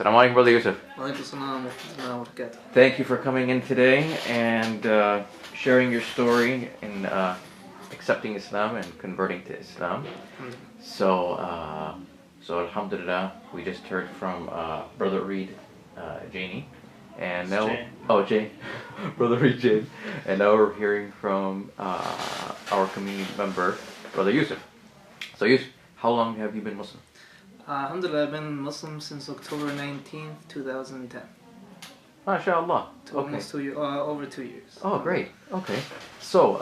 Assalamu alaikum, Brother Yusuf. Alaikum. Thank you for coming in today and sharing your story in accepting Islam and converting to Islam. So alhamdulillah, we just heard from Brother Reed Janie. And now, Brother Reed Jane. And now we're hearing from our community member, Brother Yusuf. So Yusuf, how long have you been Muslim? Alhamdulillah, I've been Muslim since October 19th, 2010. MashaAllah. Almost 2 years, over 2 years. Oh, great. Okay. So,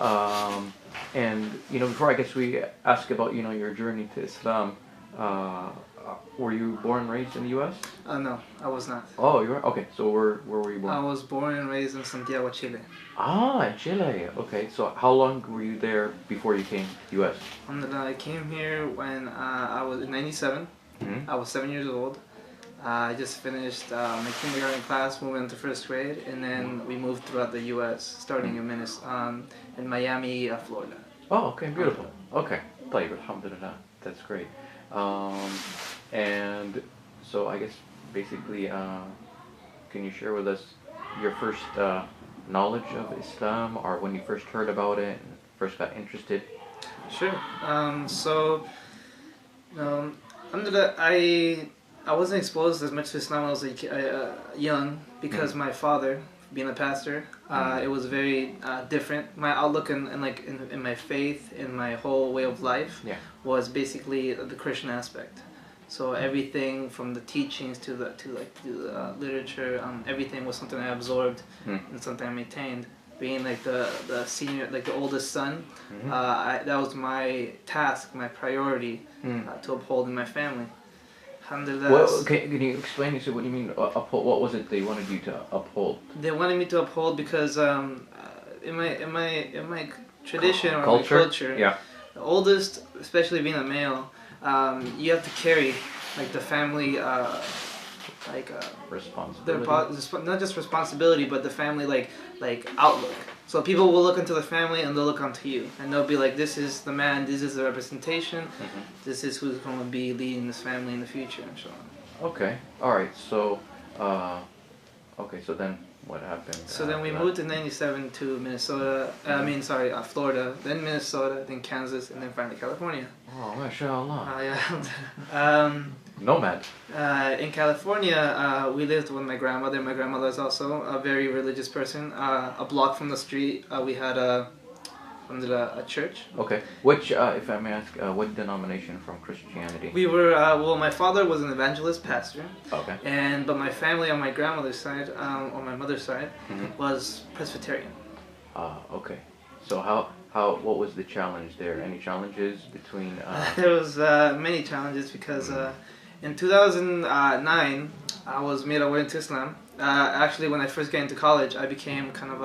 and before I guess we ask about your journey to Islam, were you born and raised in the U.S.? No, I was not. Oh, you were? Okay. So where were you born? I was born and raised in Santiago, Chile. Ah, Chile. Okay. So how long were you there before you came to the U.S.? Alhamdulillah, I came here when I was in 97. Mm-hmm. I was 7 years old. I just finished my kindergarten class, moving into first grade, and then we moved throughout the U.S., starting in Miami, Florida. Oh, okay, beautiful. Okay, طيب, alhamdulillah, that's great. And so I guess basically, can you share with us your first knowledge of Islam, or when you first heard about it, and first got interested? Sure. Alhamdulillah, I wasn't exposed as much to Islam when I was young because my father, being a pastor, it was very different. My outlook in my faith, in my whole way of life, was basically the Christian aspect. So everything from the teachings to the literature, everything was something I absorbed and something I maintained. Being like the senior, like the oldest son, that was my task, my priority to uphold in my family. Alhamdulillah. Well, can you explain this? What do you mean uphold? What was it they wanted you to uphold? They wanted me to uphold because in my tradition or culture? my culture, the oldest, especially being a male, you have to carry like the family. Responsibility. Not just responsibility, but the family like outlook. So people will look into the family and they'll look onto you, and they'll be like, "This is the man. This is the representation. This is who's going to be leading this family in the future." And so on. Okay. All right. So, So then what happened? So then we moved in '97 to Minnesota. Florida. Then Minnesota. Then Kansas, and then finally California. Oh, mashallah. Nomad. In California, we lived with my grandmother. My grandmother is also a very religious person. A block from the street, we had a church. Okay. Which, if I may ask, what denomination from Christianity? We were, my father was an evangelist pastor. Okay. But my family on my grandmother's side, on my mother's side, was Presbyterian. Okay. So what was the challenge there? Any challenges between? There was many challenges because in 2009 I was made aware into Islam. Actually, when I first got into college, I became kind of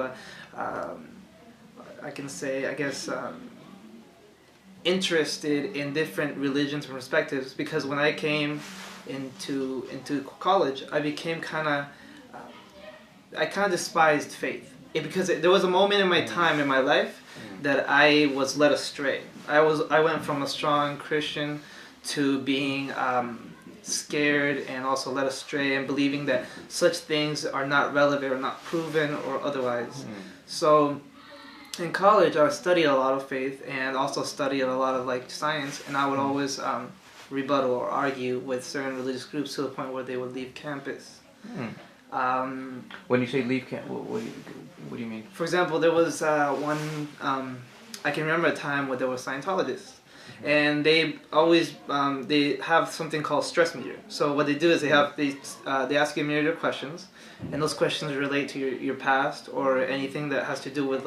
interested in different religions and perspectives, because when I came into college, I became I kind of despised faith. Because there was a moment in my time in my life that I was led astray. I went from a strong Christian to being scared and also led astray and believing that such things are not relevant or not proven or otherwise. So in college, I studied a lot of faith and also studied a lot of science, and I would always rebuttal or argue with certain religious groups to the point where they would leave campus. When you say leave campus, what do you mean? For example, there was one. I can remember a time where there were Scientologists, and they always they have something called stress meter. So what they do is they ask you a myriad of questions, and those questions relate to your past or anything that has to do with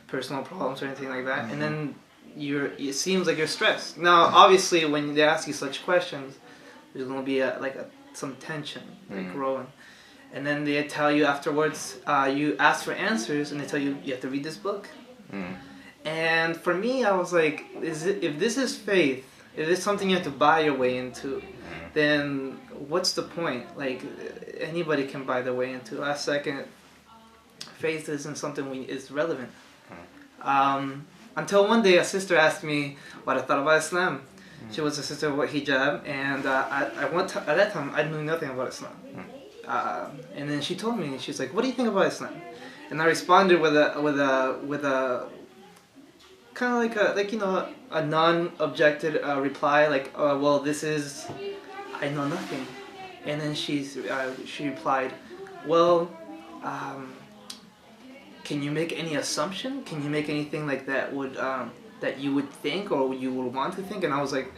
personal problems or anything like that. And then it seems like you're stressed. Now, obviously, when they ask you such questions, there's going to be some tension growing. And then they tell you afterwards, you ask for answers, and they tell you have to read this book. And for me, I was like, if this is faith, if it's something you have to buy your way into, then what's the point? Anybody can buy their way into. Last second, faith isn't something is relevant. Until one day, a sister asked me what I thought about Islam. She was a sister with hijab, and at that time, I knew nothing about Islam. And then she told me, she's like, "What do you think about Islam?" And I responded with a kind of like a non-objected reply, like, well, this is, I know nothing. And then she replied, well, can you make any assumption? Can you make anything like that that you would think or you would want to think? And I was like,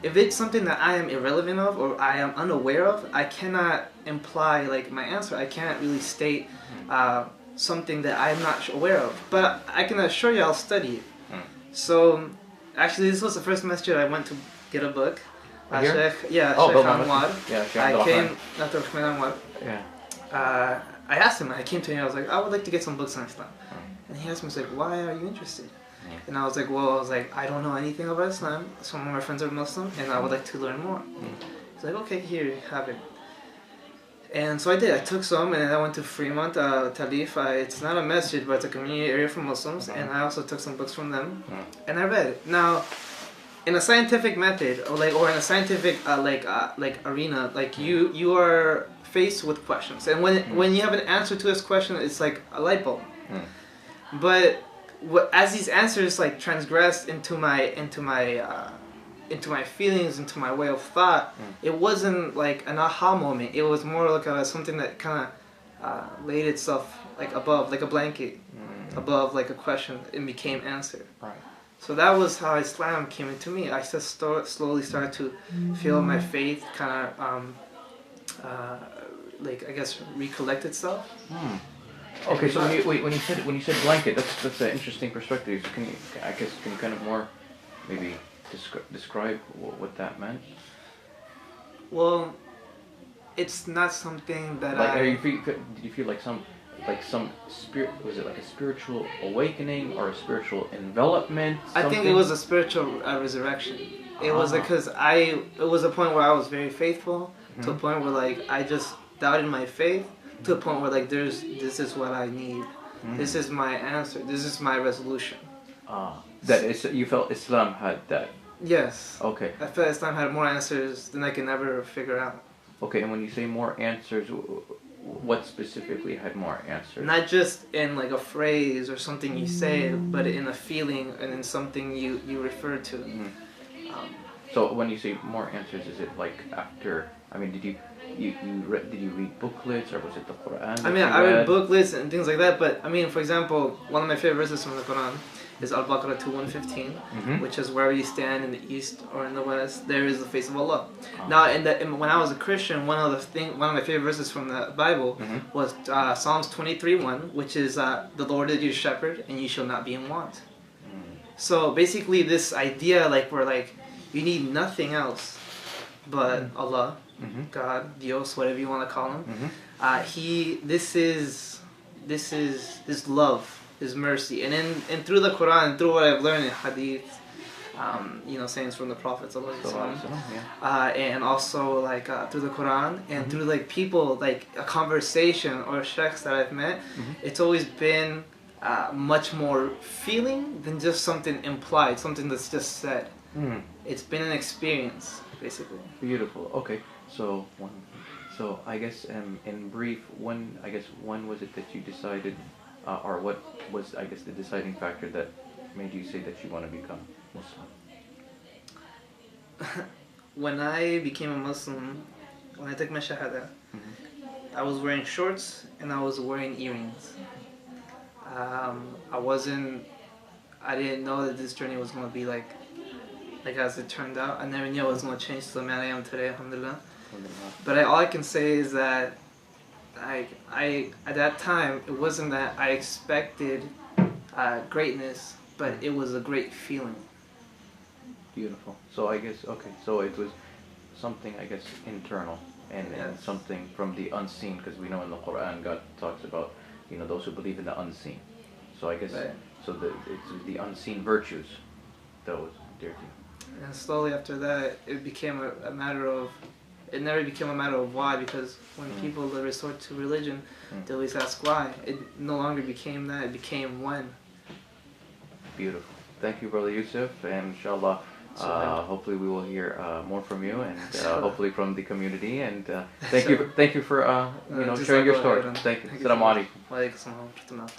if it's something that I am irrelevant of or I am unaware of, I cannot imply like my answer. I can't really state something that I'm not aware of. But I can assure you I'll study it. So, actually, this was the first masjid I went to get a book. Here? Sheikh Anwar. Yeah, Sheikh I came, Dr. Anwar. Yeah. I asked him, I came to him, I was like, I would like to get some books on Islam. And he asked me, he's like, why are you interested? And I was like, I don't know anything about Islam. Some of my friends are Muslim, and I would like to learn more. He's like, okay, here, you have it. And so I did. I took some, and then I went to Fremont, Talif. It's not a masjid, but it's a community area for Muslims. And I also took some books from them, and I read it. Now, in a scientific method, or in a scientific arena, like you are faced with questions, and when you have an answer to this question, it's like a light bulb. But as these answers like transgressed into my feelings, into my way of thought, it wasn't like an aha moment. It was more like something that kind of laid itself like above, like a blanket, above like a question, and became answer. Right. So that was how Islam came into me. I just slowly started to feel my faith kind of, like I guess, recollect itself. Okay, so when you said blanket, that's an interesting perspective. Can you kind of more maybe describe what that meant? Well, it's not something that did you feel like some spirit? Was it like a spiritual awakening or a spiritual envelopment? I think it was a spiritual resurrection. It was because it was a point where I was very faithful, to a point where like I just doubted my faith, to a point where like this is what I need. This is my answer. This is my resolution. You felt Islam had that. Yes. Okay. I felt Islam had more answers than I can ever figure out. Okay, and when you say more answers, what specifically had more answers? Not just in like a phrase or something you say, but in a feeling and in something you refer to. So when you say more answers, is it like after? I mean, did you read booklets, or was it the Quran? I mean, I read booklets and things like that. But I mean, for example, one of my favorite verses from the Quran is Al-Baqarah 2:115, which is where you stand in the east or in the west, there is the face of Allah. Now, when I was a Christian, one of my favorite verses from the Bible was Psalms 23:1, which is the Lord is your shepherd and you shall not be in want. So basically, this idea where you need nothing else but Allah, God, Dios, whatever you want to call him. This is His love, His mercy, and through the Quran, through what I've learned in Hadith, sayings from the Prophets, and also through the Quran and through people, a conversation or sheikhs that I've met, it's always been much more feeling than just something implied, something that's just said. It's been an experience, basically. Beautiful. Okay, so I guess in brief, when was it that you decided, or what was the deciding factor that made you say that you want to become Muslim? When I became a Muslim, when I took my Shahada, I was wearing shorts and I was wearing earrings. I didn't know that this journey was going to be like as it turned out. I never knew it was going to change to the man I am today, alhamdulillah. But all I can say is that I at that time, it wasn't that I expected greatness, but it was a great feeling. Beautiful. So I guess, so it was something, internal and something from the unseen, because we know in the Quran God talks about, those who believe in the unseen. So I guess, so it's the unseen virtues that was dear to you. And slowly after that, it became a matter of, it never became a matter of why, because when people resort to religion, they always ask why. It no longer became that, it became when. Beautiful. Thank you, Brother Yusuf, and inshallah, Hopefully we will hear more from you, and Inshallah. hopefully from the community. And thank Inshallah. you for sharing your story. Thank you. Assalamu alaikum. Wa alaikum assalam wa rahmatullah.